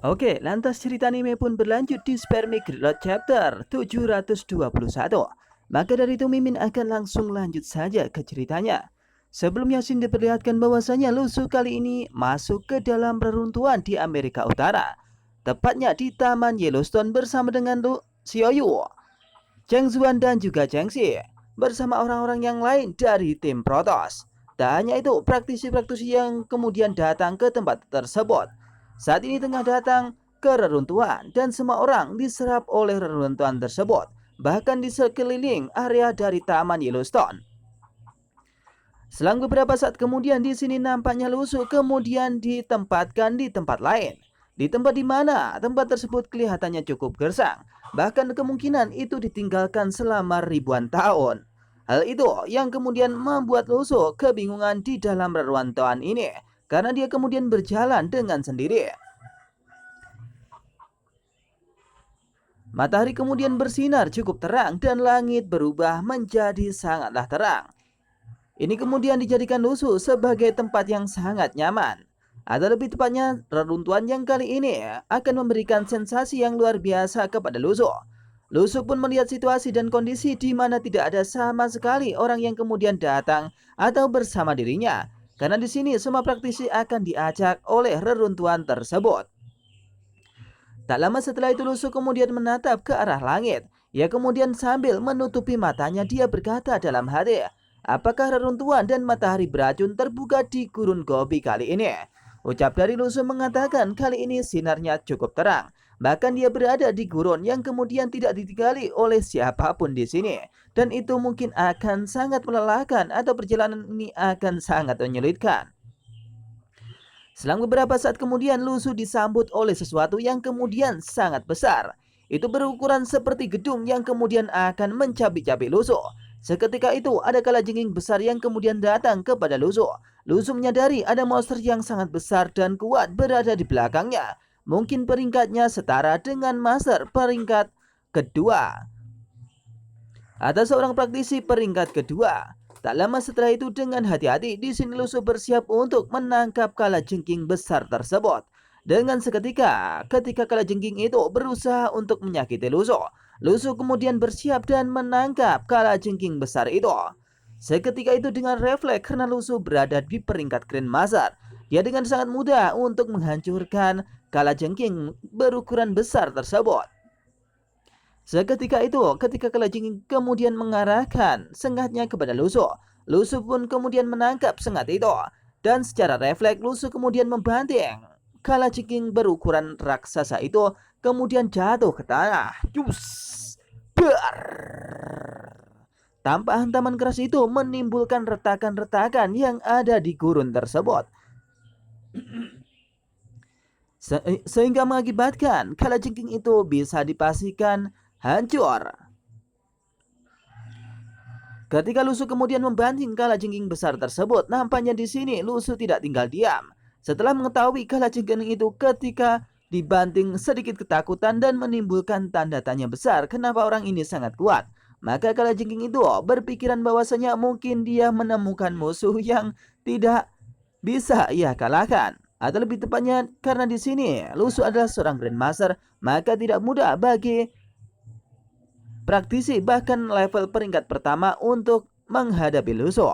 Oke, lantas cerita anime pun berlanjut di Spermic Reload Chapter 721. Maka dari itu Mimin akan langsung lanjut saja ke ceritanya. Sebelumnya Shin diperlihatkan bahwasanya Lusu kali ini masuk ke dalam reruntuhan di Amerika Utara. Tepatnya di Taman Yellowstone bersama dengan Xiaoyu, Cheng Zuan dan juga Cheng Xi bersama orang-orang yang lain dari tim Protoss. Tak hanya itu, praktisi-praktisi yang kemudian datang ke tempat tersebut saat ini tengah datang ke reruntuhan dan semua orang diserap oleh reruntuhan tersebut, bahkan di sekeliling area dari Taman Yellowstone. Selang beberapa saat kemudian di sini nampaknya Lusu kemudian ditempatkan di tempat lain. Di tempat di mana tempat tersebut kelihatannya cukup gersang, bahkan kemungkinan itu ditinggalkan selama ribuan tahun. Hal itu yang kemudian membuat Lusu kebingungan di dalam reruntuhan ini, karena dia kemudian berjalan dengan sendiri. Matahari kemudian bersinar cukup terang dan langit berubah menjadi sangatlah terang. Ini kemudian dijadikan Lusu sebagai tempat yang sangat nyaman. Atau lebih tepatnya, reruntuhan yang kali ini akan memberikan sensasi yang luar biasa kepada Lusu. Lusu pun melihat situasi dan kondisi di mana tidak ada sama sekali orang yang kemudian datang atau bersama dirinya. Karena di sini semua praktisi akan diajak oleh reruntuhan tersebut. Tak lama setelah itu Lusu kemudian menatap ke arah langit. Ia kemudian sambil menutupi matanya dia berkata dalam hati, apakah reruntuhan dan matahari beracun terbuka di gurun Gobi kali ini? Ucap dari Lusu mengatakan kali ini sinarnya cukup terang. Bahkan dia berada di gurun yang kemudian tidak ditinggali oleh siapapun di sini. Dan itu mungkin akan sangat melelahkan atau perjalanan ini akan sangat menyulitkan. Selang beberapa saat kemudian Lusu disambut oleh sesuatu yang kemudian sangat besar. Itu berukuran seperti gedung yang kemudian akan mencabik-cabik Lusu. Seketika itu ada kalajengking besar yang kemudian datang kepada Lusu. Lusu menyadari ada monster yang sangat besar dan kuat berada di belakangnya. Mungkin peringkatnya setara dengan master peringkat kedua. Ada seorang praktisi peringkat kedua. Tak lama setelah itu dengan hati-hati di sini Lusu bersiap untuk menangkap kalajengking besar tersebut. Dengan seketika, ketika kalajengking itu berusaha untuk menyakiti Lusu, Lusu kemudian bersiap dan menangkap kalajengking besar itu. Seketika itu dengan refleks karena Lusu berada di peringkat Grandmaster, dia dengan sangat mudah untuk menghancurkan kalajengking berukuran besar tersebut. Seketika itu, ketika kalajengking kemudian mengarahkan sengatnya kepada Lusu, Lusu pun kemudian menangkap sengat itu. Dan secara refleks, Lusu kemudian membanting. Kalajengking berukuran raksasa itu kemudian jatuh ke tanah. Cus! Ber! Tanpa hantaman keras itu menimbulkan retakan-retakan yang ada di gurun tersebut. Sehingga mengakibatkan kalajengking itu bisa dipastikan hancur. Ketika Lusu kemudian membanting kalajengking besar tersebut, nampaknya di sini Lusu tidak tinggal diam. Setelah mengetahui kalajengking itu ketika dibanting sedikit ketakutan dan menimbulkan tanda tanya besar kenapa orang ini sangat kuat. Maka kalajengking itu berpikiran bahwasanya mungkin dia menemukan musuh yang tidak bisa ia kalahkan. Atau lebih tepatnya karena di sini Lusu adalah seorang Grandmaster, maka tidak mudah bagi praktisi bahkan level peringkat pertama untuk menghadapi Lusu.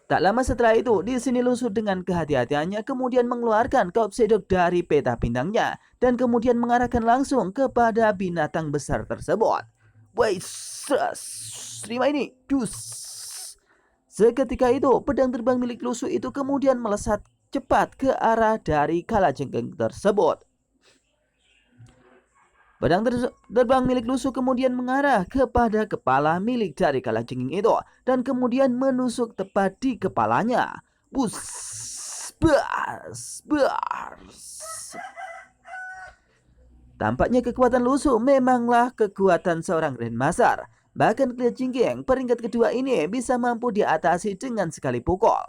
Tak lama setelah itu, di sini Lusu dengan kehati-hatiannya kemudian mengeluarkan Kopsedok dari peta bintangnya dan kemudian mengarahkan langsung kepada binatang besar tersebut. Wait, terima ini, dus. Seketika itu, pedang terbang milik Lusu itu kemudian melesat cepat ke arah dari kalajengking tersebut. Pedang terbang milik Lusu kemudian mengarah kepada kepala milik dari kalajengking itu dan kemudian menusuk tepat di kepalanya. Bus, bas, bas. Tampaknya kekuatan Lusu memanglah kekuatan seorang Grandmaster. Bahkan kalajengking peringkat kedua ini bisa mampu diatasi dengan sekali pukul.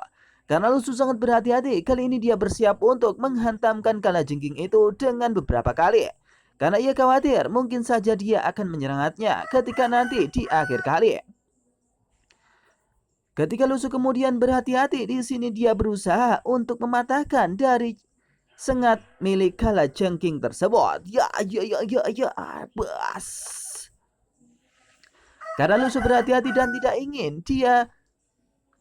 Karena Lusu sangat berhati-hati, kali ini dia bersiap untuk menghantamkan kalajengking itu dengan beberapa kali. Karena ia khawatir mungkin saja dia akan menyerangnya ketika nanti di akhir kali. Ketika Lusu kemudian berhati-hati di sini dia berusaha untuk mematahkan dari sengat milik kalajengking tersebut. Ya, bas. Karena Lusu berhati-hati dan tidak ingin dia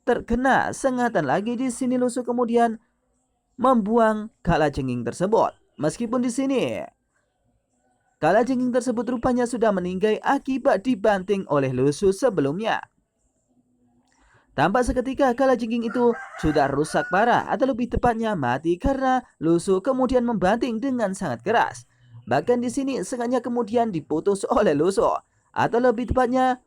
terkena sengatan lagi, di sini Lusu kemudian membuang kalajengking tersebut. Meskipun di sini kalajengking tersebut rupanya sudah meninggal akibat dibanting oleh Lusu sebelumnya. Tampak seketika kalajengking itu sudah rusak parah, atau lebih tepatnya mati, karena Lusu kemudian membanting dengan sangat keras. Bahkan di sini sengatnya kemudian diputus oleh Lusu, atau lebih tepatnya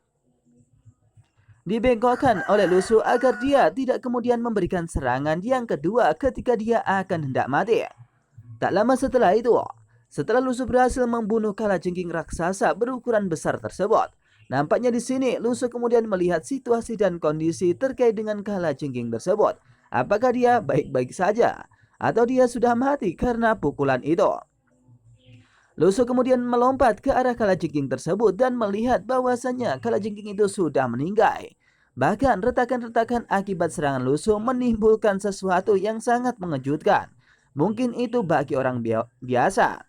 dibengkokkan oleh Lusu agar dia tidak kemudian memberikan serangan yang kedua ketika dia akan hendak mati. Tak lama setelah itu, setelah Lusu berhasil membunuh kalajengking raksasa berukuran besar tersebut, nampaknya di sini Lusu kemudian melihat situasi dan kondisi terkait dengan kalajengking tersebut. Apakah dia baik-baik saja atau dia sudah mati karena pukulan itu? Lusu kemudian melompat ke arah kalajengking tersebut dan melihat bahwasannya kalajengking itu sudah meninggal. Bahkan retakan-retakan akibat serangan Lusu menimbulkan sesuatu yang sangat mengejutkan. Mungkin itu bagi orang biasa.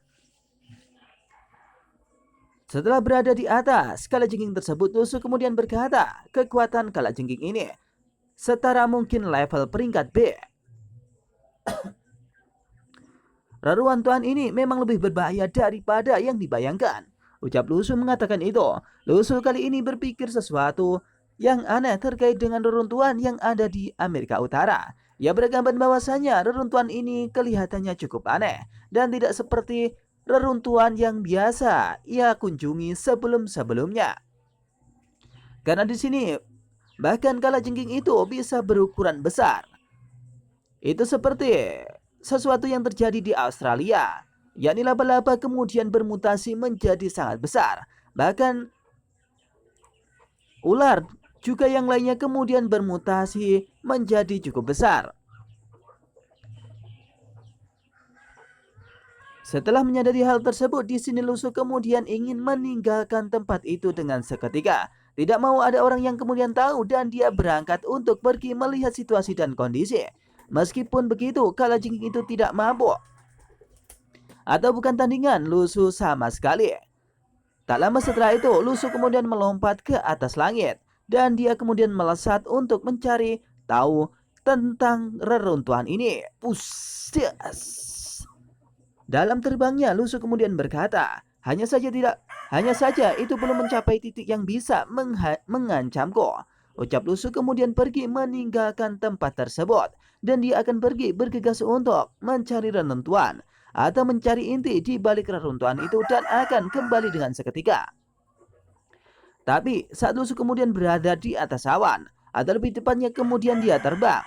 Setelah berada di atas kalajengking tersebut, Lusu kemudian berkata, kekuatan kalajengking ini setara mungkin level peringkat B. Reruntuhan ini memang lebih berbahaya daripada yang dibayangkan. Ucap Lusu mengatakan itu. Lusu kali ini berpikir sesuatu yang aneh terkait dengan reruntuhan yang ada di Amerika Utara. Ia beranggapan bahwasanya reruntuhan ini kelihatannya cukup aneh dan tidak seperti reruntuhan yang biasa ia kunjungi sebelum-sebelumnya. Karena di sini bahkan kalajengking itu bisa berukuran besar. Itu seperti sesuatu yang terjadi di Australia, yakni laba-laba kemudian bermutasi menjadi sangat besar. Bahkan ular juga yang lainnya kemudian bermutasi menjadi cukup besar. Setelah menyadari hal tersebut, di sini Lusu kemudian ingin meninggalkan tempat itu dengan seketika. Tidak mau ada orang yang kemudian tahu dan dia berangkat untuk pergi melihat situasi dan kondisi. Meskipun begitu, kalajengking itu tidak mabuk atau bukan tandingan Lusu sama sekali. Tak lama setelah itu, Lusu kemudian melompat ke atas langit dan dia kemudian melesat untuk mencari tahu tentang reruntuhan ini. Pusias. Dalam terbangnya, Lusu kemudian berkata, hanya saja itu belum mencapai titik yang bisa mengancamku. Ucap Lusu kemudian pergi meninggalkan tempat tersebut dan dia akan pergi bergegas untuk mencari reruntuhan atau mencari inti di balik reruntuhan itu dan akan kembali dengan seketika. Tapi saat Lusu kemudian berada di atas awan, atau lebih tepatnya kemudian dia terbang,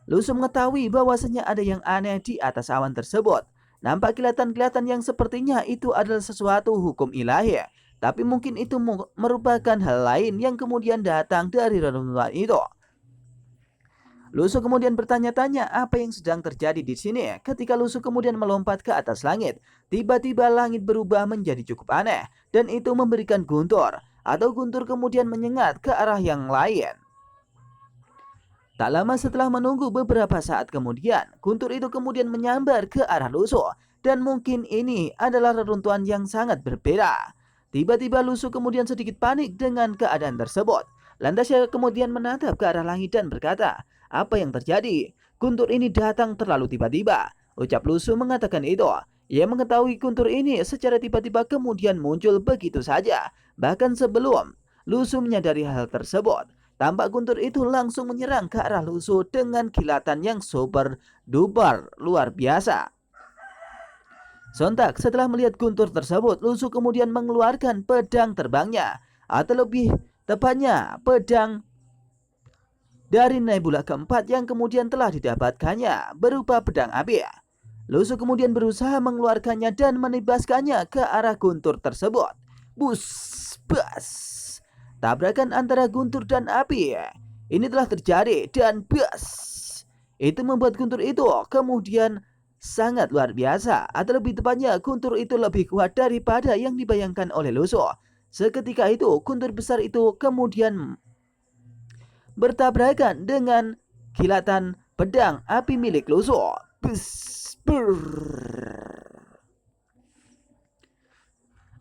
Lusu mengetahui bahwasanya ada yang aneh di atas awan tersebut. Nampak kelihatan yang sepertinya itu adalah sesuatu hukum ilahi, tapi mungkin itu merupakan hal lain yang kemudian datang dari reruntuhan itu. Lusu kemudian bertanya-tanya apa yang sedang terjadi di sini. Ketika Lusu kemudian melompat ke atas langit, tiba-tiba langit berubah menjadi cukup aneh dan itu memberikan guntur, atau guntur kemudian menyengat ke arah yang lain. Tak lama setelah menunggu beberapa saat kemudian, guntur itu kemudian menyambar ke arah Lusu dan mungkin ini adalah reruntuhan yang sangat berbeda. Tiba-tiba Lusu kemudian sedikit panik dengan keadaan tersebut. Lantas ia kemudian menatap ke arah langit dan berkata, apa yang terjadi? Guntur ini datang terlalu tiba-tiba. Ucap Lusu mengatakan itu. Ia mengetahui guntur ini secara tiba-tiba kemudian muncul begitu saja. Bahkan sebelum Lusu menyadari hal tersebut, tampak guntur itu langsung menyerang ke arah Lusu dengan kilatan yang super duper luar biasa. Sontak setelah melihat guntur tersebut, Lusu kemudian mengeluarkan pedang terbangnya, atau lebih tepatnya pedang dari Nebula keempat yang kemudian telah didapatkannya berupa pedang api. Lusu kemudian berusaha mengeluarkannya dan menebaskannya ke arah guntur tersebut. Bus, bas. Tabrakan antara guntur dan api ini telah terjadi dan bas. Itu membuat guntur itu kemudian sangat luar biasa, atau lebih tepatnya guntur itu lebih kuat daripada yang dibayangkan oleh Lusu. Seketika itu guntur besar itu kemudian bertabrakan dengan kilatan pedang api milik Lusu. Bus, brrr.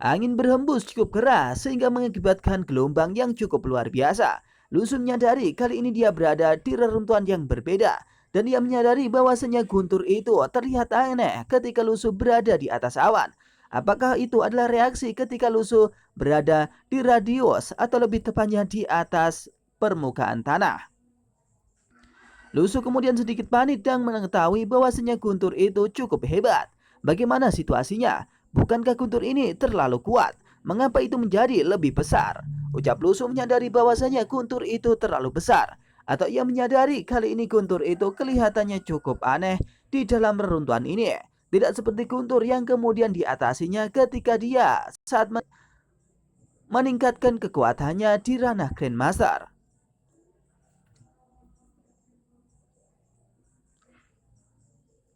Angin berhembus cukup keras sehingga mengakibatkan gelombang yang cukup luar biasa. Lusu menyadari kali ini dia berada di reruntuhan yang berbeda. Dan dia menyadari bahwasanya guntur itu terlihat aneh ketika Lusu berada di atas awan. Apakah itu adalah reaksi ketika Lusu berada di radius atau lebih tepatnya di atas permukaan tanah? Lusu kemudian sedikit panik dan mengetahui bahwasanya guntur itu cukup hebat. Bagaimana situasinya? Bukankah guntur ini terlalu kuat? Mengapa itu menjadi lebih besar? Ucap Lusu menyadari bahwasanya guntur itu terlalu besar. Atau ia menyadari kali ini guntur itu kelihatannya cukup aneh di dalam reruntuhan ini. Tidak seperti guntur yang kemudian diatasinya ketika dia saat meningkatkan kekuatannya di ranah Grandmaster.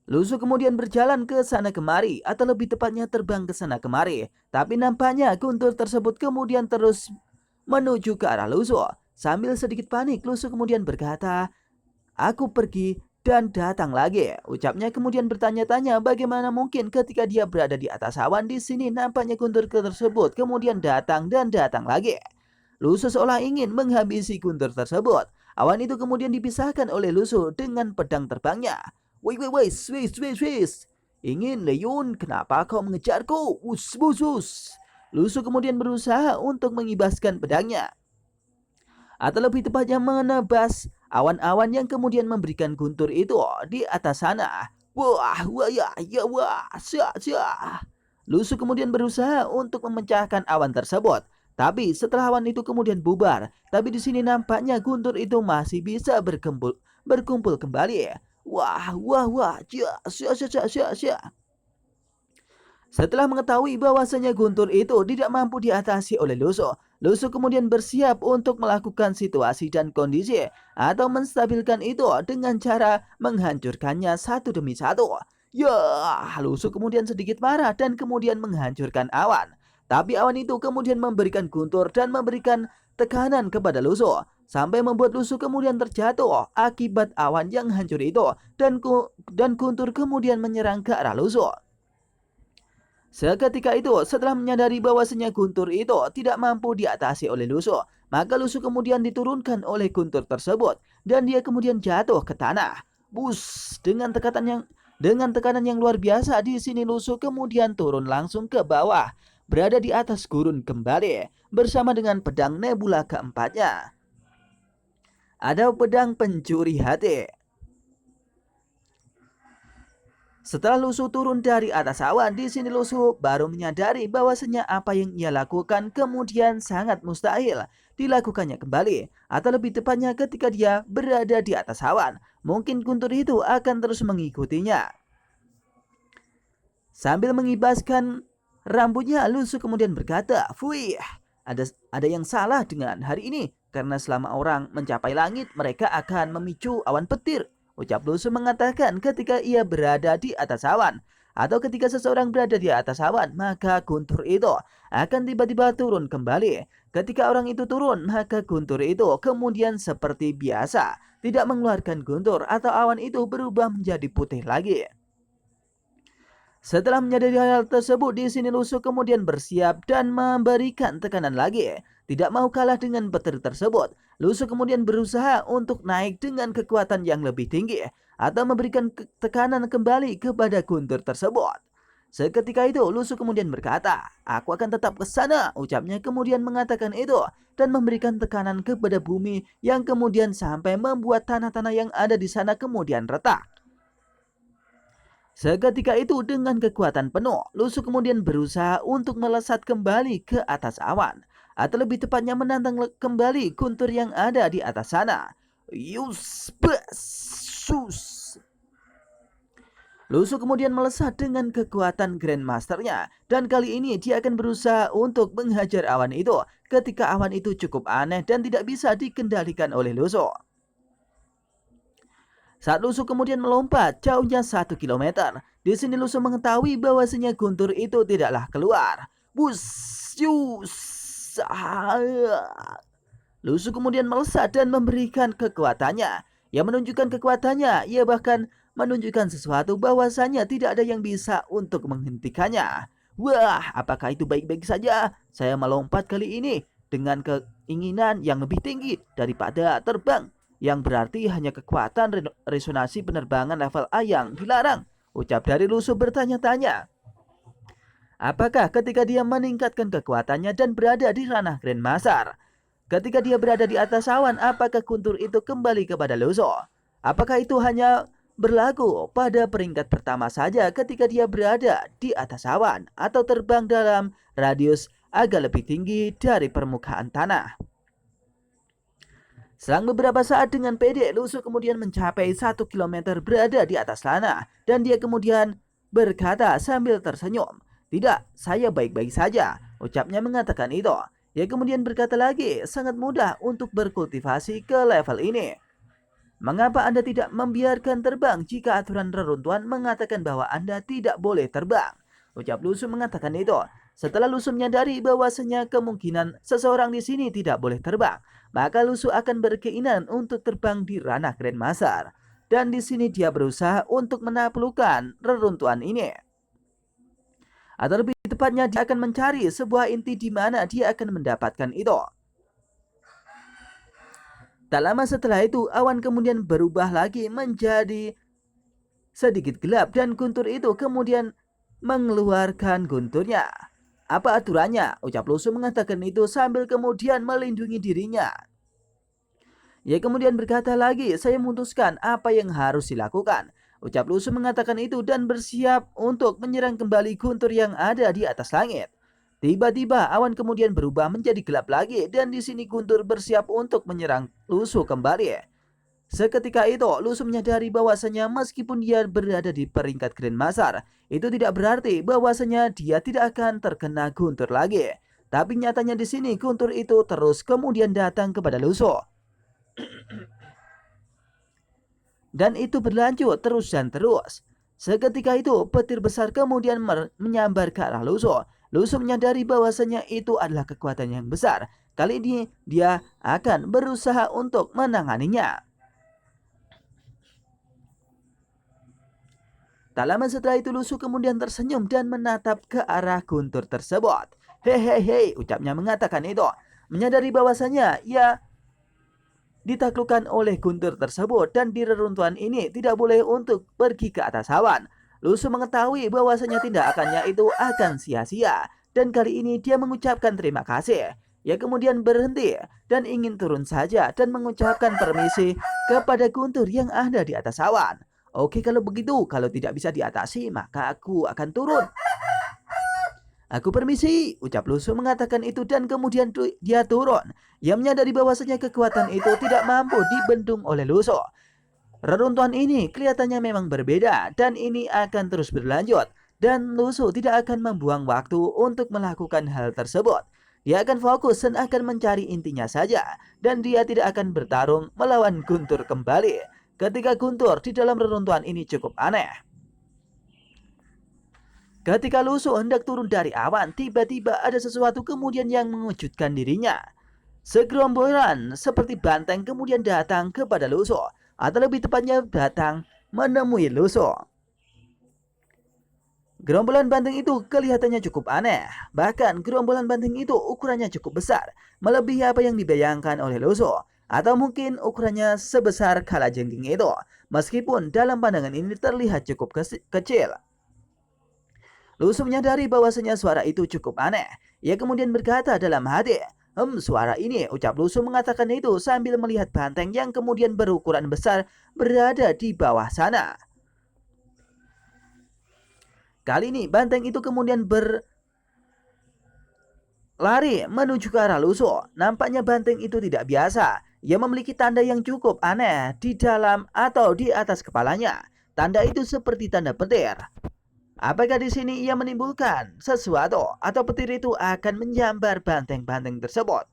Lusu kemudian berjalan ke sana kemari, atau lebih tepatnya terbang ke sana kemari. Tapi nampaknya guntur tersebut kemudian terus menuju ke arah Lusu. Sambil sedikit panik, Lusu kemudian berkata, "Aku pergi dan datang lagi." Ucapnya kemudian bertanya-tanya bagaimana mungkin ketika dia berada di atas awan di sini nampaknya guntur tersebut kemudian datang dan datang lagi. Lusu seolah ingin menghabisi guntur tersebut. Awan itu kemudian dipisahkan oleh Lusu dengan pedang terbangnya. Wait, wait, wait, Swiss, Swiss, Swiss. Ingin Leon, kenapa kau mengejarku? Us, bus, us. Lusu kemudian berusaha untuk mengibaskan pedangnya. Atau lebih tepatnya menebas awan-awan yang kemudian memberikan guntur itu di atas sana. Wah, wah, ya, ya, wah, syah, syah. Lusu kemudian berusaha untuk memecahkan awan tersebut. Tapi setelah awan itu kemudian bubar. Tapi di sini nampaknya guntur itu masih bisa berkumpul kembali. Wah, wah, wah, syah, syah, syah, syah, syah. Setelah mengetahui bahwasanya guntur itu tidak mampu diatasi oleh Lusu, Lusu kemudian bersiap untuk melakukan situasi dan kondisi atau menstabilkan itu dengan cara menghancurkannya satu demi satu. Ya, Lusu kemudian sedikit marah dan kemudian menghancurkan awan. Tapi awan itu kemudian memberikan guntur dan memberikan tekanan kepada Lusu sampai membuat Lusu kemudian terjatuh akibat awan yang hancur itu dan guntur kemudian menyerang ke arah Lusu. Seketika itu, setelah menyadari bahwasanya guntur itu tidak mampu diatasi oleh Lusu, maka Lusu kemudian diturunkan oleh guntur tersebut dan dia kemudian jatuh ke tanah. Bus, dengan tekanan yang luar biasa di sini Lusu kemudian turun langsung ke bawah, berada di atas gurun kembali bersama dengan pedang Nebula keempatnya. Ada pedang pencuri hati. Setelah Lusu turun dari atas awan, di sini Lusu baru menyadari bahwasanya apa yang ia lakukan kemudian sangat mustahil dilakukannya kembali. Atau lebih tepatnya ketika dia berada di atas awan, mungkin guntur itu akan terus mengikutinya. Sambil mengibaskan rambutnya, Lusu kemudian berkata, "Fuih, ada yang salah dengan hari ini. Karena selama orang mencapai langit, mereka akan memicu awan petir." Ucap Lusu mengatakan ketika ia berada di atas awan. Atau ketika seseorang berada di atas awan, maka guntur itu akan tiba-tiba turun kembali. Ketika orang itu turun, maka guntur itu kemudian seperti biasa, tidak mengeluarkan guntur atau awan itu berubah menjadi putih lagi. Setelah menyadari hal tersebut, di sini Lusu kemudian bersiap dan memberikan tekanan lagi. Tidak mau kalah dengan petir tersebut, Lusu kemudian berusaha untuk naik dengan kekuatan yang lebih tinggi atau memberikan tekanan kembali kepada guntur tersebut. Seketika itu, Lusu kemudian berkata, "Aku akan tetap ke sana." Ucapnya kemudian mengatakan itu dan memberikan tekanan kepada bumi yang kemudian sampai membuat tanah-tanah yang ada di sana kemudian retak. Seketika itu dengan kekuatan penuh, Lusu kemudian berusaha untuk melesat kembali ke atas awan. Atau lebih tepatnya menantang kembali guntur yang ada di atas sana. Sus. Lusu kemudian melesat dengan kekuatan Grandmasternya. Dan kali ini dia akan berusaha untuk menghajar awan itu ketika awan itu cukup aneh dan tidak bisa dikendalikan oleh Lusu. Saat Lusu kemudian melompat jauhnya 1 km, di sini Lusu mengetahui bahwasanya guntur itu tidaklah keluar. Lusu kemudian melesat dan memberikan kekuatannya. Yang menunjukkan kekuatannya, ia bahkan menunjukkan sesuatu bahwasanya tidak ada yang bisa untuk menghentikannya. Wah, apakah itu baik-baik saja? Saya melompat kali ini dengan keinginan yang lebih tinggi daripada terbang, yang berarti hanya kekuatan resonansi penerbangan level A yang dilarang. Ucap dari Lusu bertanya-tanya. Apakah ketika dia meningkatkan kekuatannya dan berada di ranah Grandmaster, ketika dia berada di atas awan, apakah Guntur itu kembali kepada Luso? Apakah itu hanya berlaku pada peringkat pertama saja ketika dia berada di atas awan atau terbang dalam radius agak lebih tinggi dari permukaan tanah? Selang beberapa saat dengan pede, Luso kemudian mencapai 1 kilometer berada di atas tanah dan dia kemudian berkata sambil tersenyum. Tidak, saya baik-baik saja, ucapnya mengatakan itu. Dia kemudian berkata lagi, sangat mudah untuk berkultivasi ke level ini. Mengapa Anda tidak membiarkan terbang jika aturan reruntuhan mengatakan bahwa Anda tidak boleh terbang? Ucap Lusu mengatakan itu. Setelah Lusu menyadari bahwasanya kemungkinan seseorang di sini tidak boleh terbang, maka Lusu akan berkeinginan untuk terbang di ranah Grandmaster. Dan di sini dia berusaha untuk menaklukkan reruntuhan ini. Atau lebih tepatnya dia akan mencari sebuah inti di mana dia akan mendapatkan itu. Tak lama setelah itu, awan kemudian berubah lagi menjadi sedikit gelap dan guntur itu kemudian mengeluarkan gunturnya. Apa aturannya? Ucap Lusu mengatakan itu sambil kemudian melindungi dirinya. Ia kemudian berkata lagi, saya memutuskan apa yang harus dilakukan. Ucap Lusu mengatakan itu dan bersiap untuk menyerang kembali guntur yang ada di atas langit. Tiba-tiba awan kemudian berubah menjadi gelap lagi dan di sini guntur bersiap untuk menyerang Lusu kembali. Seketika itu Lusu menyadari bahwasanya meskipun dia berada di peringkat Grandmaster, itu tidak berarti bahwasanya dia tidak akan terkena guntur lagi. Tapi nyatanya di sini guntur itu terus kemudian datang kepada Lusu. Dan itu berlanjut terus dan terus. Seketika itu petir besar kemudian menyambar ke arah Lusu. Lusu menyadari bahwasanya itu adalah kekuatan yang besar. Kali ini dia akan berusaha untuk menanganinya. Tak lama setelah itu Lusu kemudian tersenyum dan menatap ke arah guntur tersebut. Hehehe, ucapnya mengatakan itu. Menyadari bahwasanya ia ditaklukkan oleh guntur tersebut dan di reruntuhan ini tidak boleh untuk pergi ke atas awan. Lusu mengetahui bahwasanya tindakannya itu akan sia-sia dan kali ini dia mengucapkan terima kasih. Ia kemudian berhenti dan ingin turun saja dan mengucapkan permisi kepada guntur yang ada di atas awan. Oke, kalau begitu, kalau tidak bisa diatasi maka aku akan turun. Aku permisi, ucap Lusu mengatakan itu dan kemudian dia turun. Ia menyadari bahwasanya kekuatan itu tidak mampu dibendung oleh Lusu. Reruntuhan ini kelihatannya memang berbeda dan ini akan terus berlanjut. Dan Lusu tidak akan membuang waktu untuk melakukan hal tersebut. Dia akan fokus dan akan mencari intinya saja. Dan dia tidak akan bertarung melawan guntur kembali. Ketika guntur di dalam reruntuhan ini cukup aneh. Ketika Lusu hendak turun dari awan, tiba-tiba ada sesuatu kemudian yang mengejutkan dirinya. Segerombolan seperti banteng kemudian datang kepada Lusu, atau lebih tepatnya datang menemui Lusu. Gerombolan banteng itu kelihatannya cukup aneh. Bahkan gerombolan banteng itu ukurannya cukup besar, melebihi apa yang dibayangkan oleh Lusu. Atau mungkin ukurannya sebesar kalajengking itu, meskipun dalam pandangan ini terlihat cukup kecil. Lusu menyadari bahwasanya suara itu cukup aneh. Ia kemudian berkata dalam hati, suara ini, ucap Lusu mengatakan itu sambil melihat banteng yang kemudian berukuran besar berada di bawah sana. Kali ini banteng itu kemudian berlari menuju ke arah Lusu. Nampaknya banteng itu tidak biasa. Ia memiliki tanda yang cukup aneh di dalam atau di atas kepalanya. Tanda itu seperti tanda petir. Apakah di sini ia menimbulkan sesuatu atau petir itu akan menyambar banteng-banteng tersebut?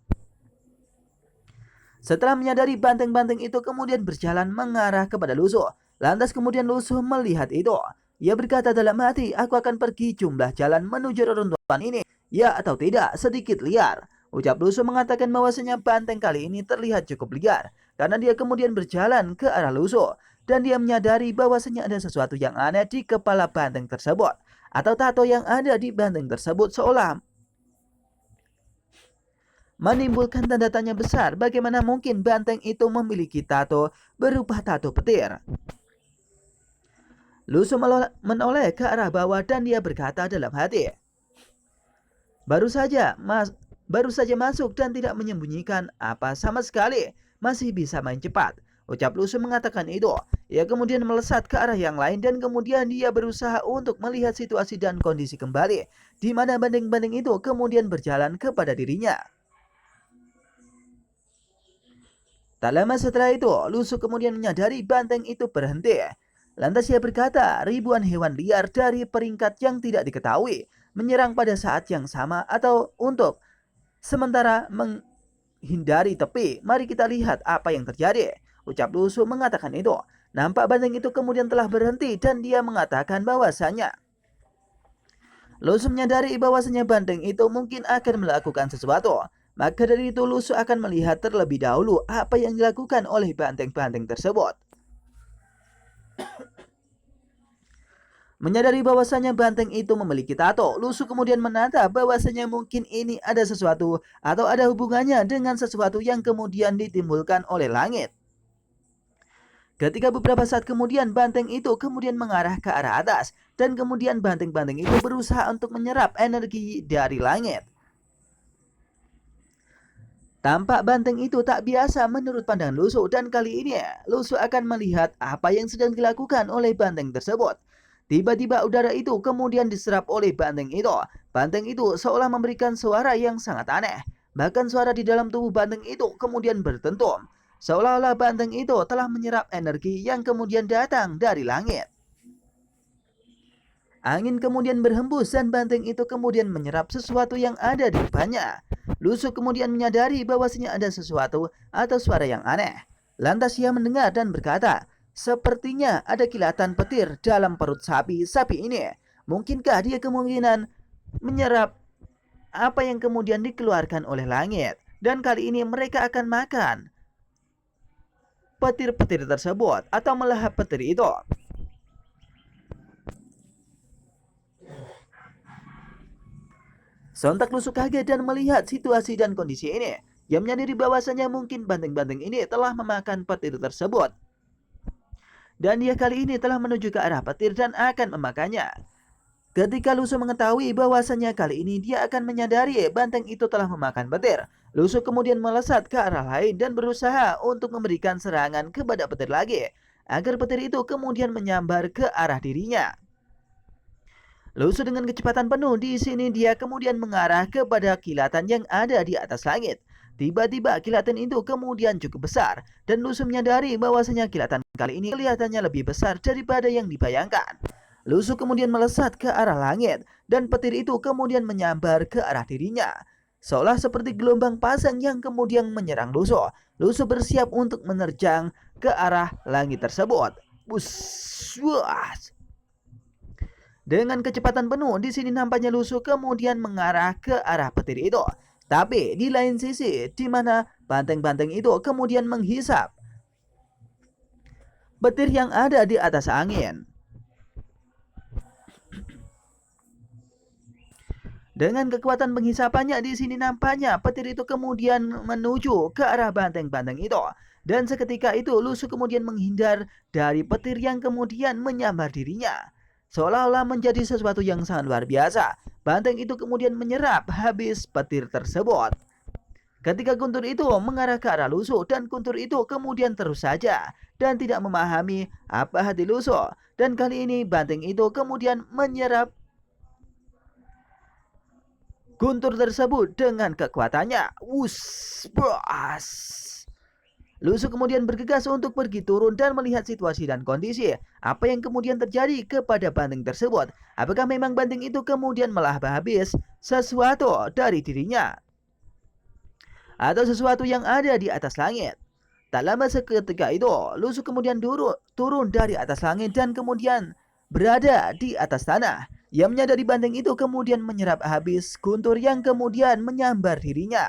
Setelah menyadari banteng-banteng itu kemudian berjalan mengarah kepada Lusu. Lantas kemudian Lusu melihat itu. Ia berkata dalam hati, aku akan pergi jumlah jalan menuju reruntuhan ini. Ya atau tidak, sedikit liar. Ucap Lusu mengatakan bahwasanya banteng kali ini terlihat cukup liar. Karena dia kemudian berjalan ke arah Lusu. dan dia menyadari bahwasanya ada sesuatu yang aneh di kepala banteng tersebut atau tato yang ada di banteng tersebut seolah menimbulkan tanda tanya besar. Bagaimana mungkin banteng itu memiliki tato berupa tato petir? Lusu menoleh ke arah bawah dan dia berkata dalam hati, Baru saja masuk dan tidak menyembunyikan apa sama sekali. Masih bisa main cepat. Ucap Lusu mengatakan itu. Ia kemudian melesat ke arah yang lain dan kemudian dia berusaha untuk melihat situasi dan kondisi kembali, di mana banteng-banteng itu kemudian berjalan kepada dirinya. Tak lama setelah itu, Lusu kemudian menyadari banteng itu berhenti. Lantas ia berkata, ribuan hewan liar dari peringkat yang tidak diketahui menyerang pada saat yang sama atau untuk sementara menghindari tepi. Mari kita lihat apa yang terjadi. Ucap Lusu mengatakan itu. Nampak banteng itu kemudian telah berhenti dan dia mengatakan bahwasanya Lusu menyadari bahwasanya banteng itu mungkin akan melakukan sesuatu. Maka dari itu Lusu akan melihat terlebih dahulu apa yang dilakukan oleh banteng-banteng tersebut. Menyadari bahwasanya banteng itu memiliki tato, Lusu kemudian menata bahwasanya mungkin ini ada sesuatu atau ada hubungannya dengan sesuatu yang kemudian ditimbulkan oleh langit. Ketika beberapa saat kemudian banteng itu kemudian mengarah ke arah atas dan kemudian banteng-banteng itu berusaha untuk menyerap energi dari langit. Tampak banteng itu tak biasa menurut pandangan Lusu dan kali ini Lusu akan melihat apa yang sedang dilakukan oleh banteng tersebut. Tiba-tiba udara itu kemudian diserap oleh banteng itu. Banteng itu seolah memberikan suara yang sangat aneh. Bahkan suara di dalam tubuh banteng itu kemudian berdentum. Seolah-olah banteng itu telah menyerap energi yang kemudian datang dari langit. Angin kemudian berhembus dan banteng itu kemudian menyerap sesuatu yang ada di depannya. Lusu kemudian menyadari bahwasanya ada sesuatu atau suara yang aneh. Lantas ia mendengar dan berkata, sepertinya ada kilatan petir dalam perut sapi ini. Mungkinkah dia kemungkinan menyerap apa yang kemudian dikeluarkan oleh langit? Dan kali ini mereka akan makan petir-petir tersebut atau melahap petir itu. Sontak Lusu kaget dan melihat situasi dan kondisi ini. Ia menyadari bahwasanya mungkin banteng-banteng ini telah memakan petir tersebut. Dan dia kali ini telah menuju ke arah petir dan akan memakannya. Ketika Lusu mengetahui bahwasanya kali ini dia akan menyadari banteng itu telah memakan petir, Lusu kemudian melesat ke arah lain dan berusaha untuk memberikan serangan kepada petir lagi, agar petir itu kemudian menyambar ke arah dirinya. Lusu dengan kecepatan penuh di sini dia kemudian mengarah kepada kilatan yang ada di atas langit. Tiba-tiba kilatan itu kemudian cukup besar dan Lusu menyadari bahwasanya kilatan kali ini kelihatannya lebih besar daripada yang dibayangkan. Lusu kemudian melesat ke arah langit dan petir itu kemudian menyambar ke arah dirinya. Seolah seperti gelombang pasang yang kemudian menyerang Lusu. Lusu bersiap untuk menerjang ke arah langit tersebut. Dengan kecepatan penuh, di sini nampaknya Lusu kemudian mengarah ke arah petir itu. Tapi di lain sisi, di mana banteng-banteng itu kemudian menghisap petir yang ada di atas angin. Dengan kekuatan penghisapannya di sini nampaknya petir itu kemudian menuju ke arah banteng-banteng itu. Dan seketika itu Lusu kemudian menghindar dari petir yang kemudian menyambar dirinya. Seolah-olah menjadi sesuatu yang sangat luar biasa. Banteng itu kemudian menyerap habis petir tersebut. Ketika guntur itu mengarah ke arah Lusu dan guntur itu kemudian terus saja dan tidak memahami apa hati Lusu. Dan kali ini banteng itu kemudian menyerap guntur tersebut dengan kekuatannya. Lusu kemudian bergegas untuk pergi turun dan melihat situasi dan kondisi. Apa yang kemudian terjadi kepada banteng tersebut? Apakah memang banteng itu kemudian melahap habis sesuatu dari dirinya? Atau sesuatu yang ada di atas langit? Tak lama seketika itu, Lusu kemudian turun dari atas langit dan kemudian berada di atas tanah. Ia menyadari banteng itu kemudian menyerap habis guntur yang kemudian menyambar dirinya.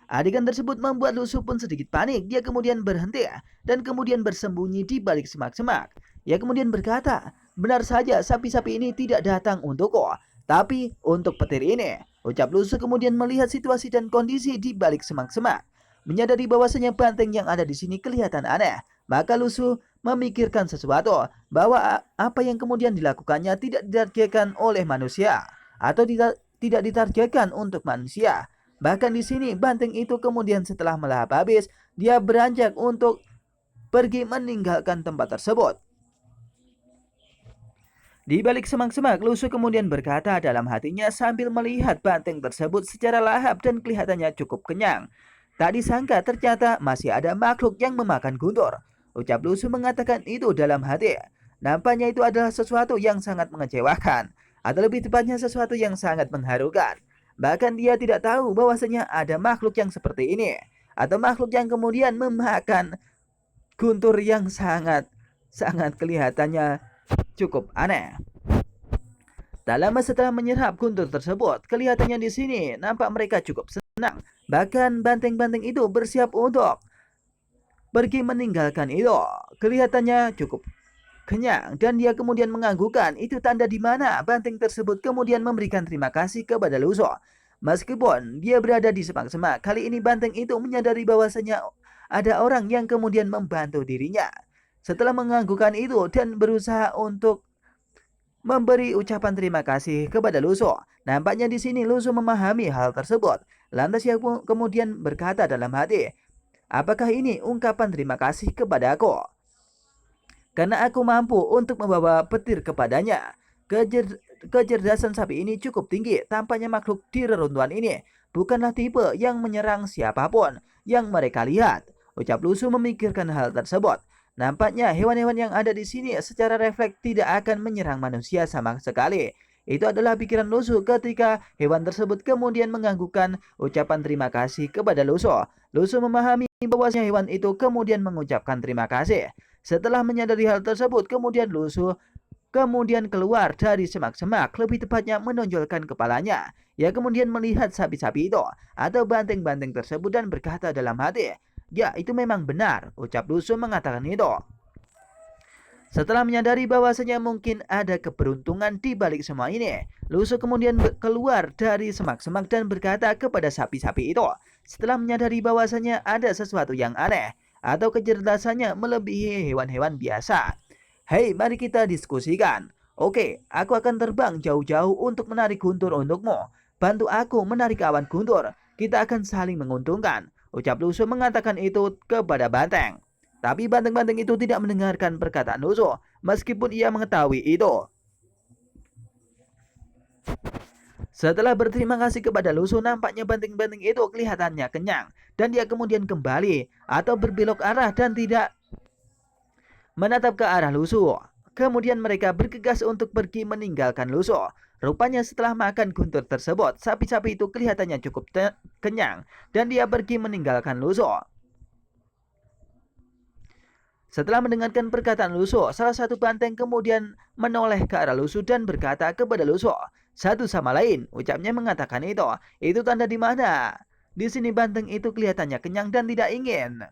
Adegan tersebut membuat Lusu pun sedikit panik. Dia kemudian berhenti dan kemudian bersembunyi di balik semak-semak. Ia kemudian berkata, "Benar saja, sapi-sapi ini tidak datang untukku, tapi untuk petir ini." Ucap Lusu kemudian melihat situasi dan kondisi di balik semak-semak. Menyadari bahwasanya banteng yang ada di sini kelihatan aneh, maka Lusu memikirkan sesuatu, bahwa apa yang kemudian dilakukannya tidak ditargetkan oleh manusia atau tidak ditargetkan untuk manusia. Bahkan di sini banteng itu kemudian setelah melahap habis, dia beranjak untuk pergi meninggalkan tempat tersebut. Di balik semak-semak, Lusu kemudian berkata dalam hatinya sambil melihat banteng tersebut secara lahap dan kelihatannya cukup kenyang. Tak disangka ternyata masih ada makhluk yang memakan guntur. Ucap Lusu mengatakan itu dalam hati. Nampaknya itu adalah sesuatu yang sangat mengecewakan, atau lebih tepatnya sesuatu yang sangat mengharukan. Bahkan dia tidak tahu bahwasanya ada makhluk yang seperti ini, atau makhluk yang kemudian memakan guntur yang sangat kelihatannya cukup aneh. Tak lama setelah menyerap guntur tersebut, kelihatannya di sini nampak mereka cukup senang. Bahkan banteng-banteng itu bersiap untuk pergi meninggalkan itu. Kelihatannya cukup kenyang dan dia kemudian menganggukkan. Itu tanda di mana banteng tersebut kemudian memberikan terima kasih kepada Lusu. Meskipun dia berada di semak-semak, kali ini banteng itu menyadari bahwasanya ada orang yang kemudian membantu dirinya. Setelah menganggukkan itu dan berusaha untuk memberi ucapan terima kasih kepada Lusu, nampaknya di sini Lusu memahami hal tersebut. Lantas ia kemudian berkata dalam hati, "Apakah ini ungkapan terima kasih kepada aku? Karena aku mampu untuk membawa petir kepadanya." Kecerdasan sapi ini cukup tinggi. Tampaknya makhluk di reruntuhan ini bukanlah tipe yang menyerang siapapun yang mereka lihat. Ucap Lusu memikirkan hal tersebut. Nampaknya hewan-hewan yang ada di sini secara refleks tidak akan menyerang manusia sama sekali. Itu adalah pikiran Lusu ketika hewan tersebut kemudian menganggukkan ucapan terima kasih kepada Lusu. Lusu memahami bahwasanya hewan itu kemudian mengucapkan terima kasih. Setelah menyadari hal tersebut, kemudian Lusu kemudian keluar dari semak-semak, lebih tepatnya menonjolkan kepalanya. Ia kemudian melihat sapi-sapi itu atau banteng-banteng tersebut dan berkata dalam hati, "Ya, itu memang benar." Ucap Lusu mengatakan itu. Setelah menyadari bahwasanya mungkin ada keberuntungan di balik semua ini, Lusu kemudian keluar dari semak-semak dan berkata kepada sapi-sapi itu. Setelah menyadari bahwasanya ada sesuatu yang aneh atau kecerdasannya melebihi hewan-hewan biasa. "Hei, mari kita diskusikan. Oke, aku akan terbang jauh-jauh untuk menarik guntur untukmu. Bantu aku menarik awan guntur. Kita akan saling menguntungkan." Ucap Lusu mengatakan itu kepada banteng. Tapi banteng-banteng itu tidak mendengarkan perkataan Lusu, meskipun ia mengetahui itu. Setelah berterima kasih kepada Lusu, nampaknya banteng-banteng itu kelihatannya kenyang. Dan dia kemudian kembali atau berbelok arah dan tidak menatap ke arah Lusu. Kemudian mereka bergegas untuk pergi meninggalkan Lusu. Rupanya setelah makan guntur tersebut, sapi-sapi itu kelihatannya cukup kenyang dan dia pergi meninggalkan Lusu. Setelah mendengarkan perkataan Lusu, salah satu banteng kemudian menoleh ke arah Lusu dan berkata kepada Lusu, "Satu sama lain." Ucapnya mengatakan itu. Itu tanda di mana di sini banteng itu kelihatannya kenyang dan tidak ingin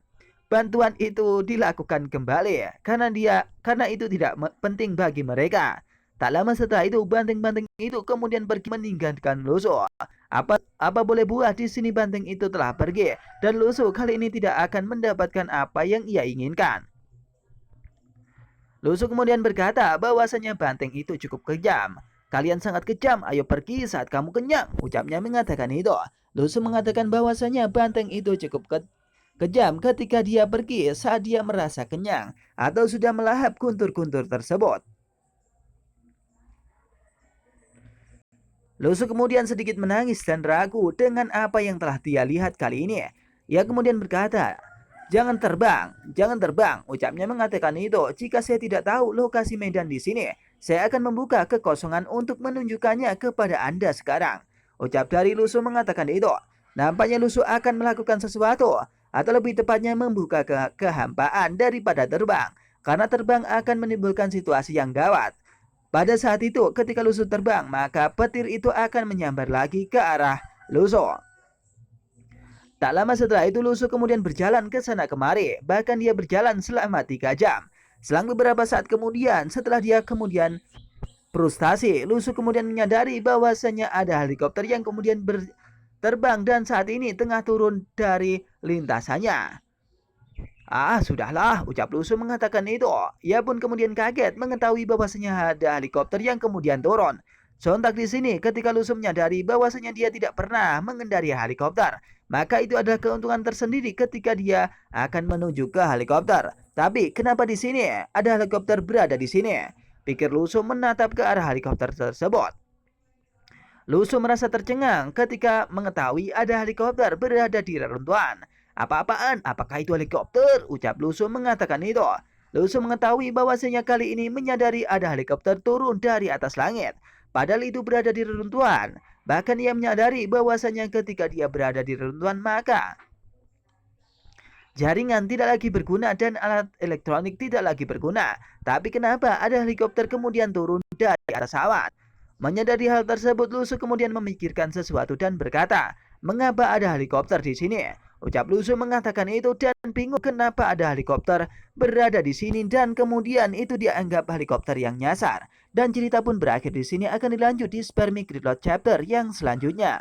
bantuan itu dilakukan kembali karena itu tidak penting bagi mereka. Tak lama setelah itu banteng-banteng itu kemudian pergi meninggalkan Lusu. Apa boleh buat di sini banteng itu telah pergi dan Lusu kali ini tidak akan mendapatkan apa yang ia inginkan. Lusu kemudian berkata bahwasanya banteng itu cukup kejam. "Kalian sangat kejam, ayo pergi saat kamu kenyang." Ucapnya mengatakan itu. Lusu mengatakan bahwasanya banteng itu cukup kejam ketika dia pergi saat dia merasa kenyang atau sudah melahap guntur-guntur tersebut. Lusu kemudian sedikit menangis dan ragu dengan apa yang telah dia lihat kali ini. Ia kemudian berkata, jangan terbang." Ucapnya mengatakan itu, "Jika saya tidak tahu lokasi medan di sini, saya akan membuka kekosongan untuk menunjukkannya kepada Anda sekarang." Ucap dari Lusu mengatakan itu. Nampaknya Lusu akan melakukan sesuatu, atau lebih tepatnya membuka kehampaan daripada terbang. Karena terbang akan menimbulkan situasi yang gawat. Pada saat itu, ketika Lusu terbang, maka petir itu akan menyambar lagi ke arah Lusu. Tak lama setelah itu Lusu kemudian berjalan ke sana kemari, bahkan dia berjalan selama 3 jam. Selang beberapa saat kemudian, setelah dia kemudian frustasi, Lusu kemudian menyadari bahwasanya ada helikopter yang kemudian terbang dan saat ini tengah turun dari lintasannya. Ah, sudahlah, ucap Lusu mengatakan itu. Ia pun kemudian kaget mengetahui bahwasanya ada helikopter yang kemudian turun. Sontak di sini ketika Lusu menyadari bahwasanya dia tidak pernah mengendarai helikopter, maka itu adalah keuntungan tersendiri ketika dia akan menuju ke helikopter. Tapi kenapa di sini ada helikopter berada di sini? Pikir Lusu menatap ke arah helikopter tersebut. Lusu merasa tercengang ketika mengetahui ada helikopter berada di reruntuhan. Apa-apaan? Apakah itu helikopter? Ucap Lusu mengatakan itu. Lusu mengetahui bahwasanya kali ini menyadari ada helikopter turun dari atas langit. Padahal itu berada di reruntuhan. Bahkan ia menyadari bahwasanya ketika dia berada di reruntuhan maka jaringan tidak lagi berguna dan alat elektronik tidak lagi berguna. Tapi kenapa ada helikopter kemudian turun dari atas awan? Menyadari hal tersebut, Lusu kemudian memikirkan sesuatu dan berkata, "Mengapa ada helikopter di sini?" Ucap Lusu mengatakan itu dan bingung kenapa ada helikopter berada di sini dan kemudian itu dianggap helikopter yang nyasar. Dan cerita pun berakhir di sini, akan dilanjut di Spermik Reload chapter yang selanjutnya.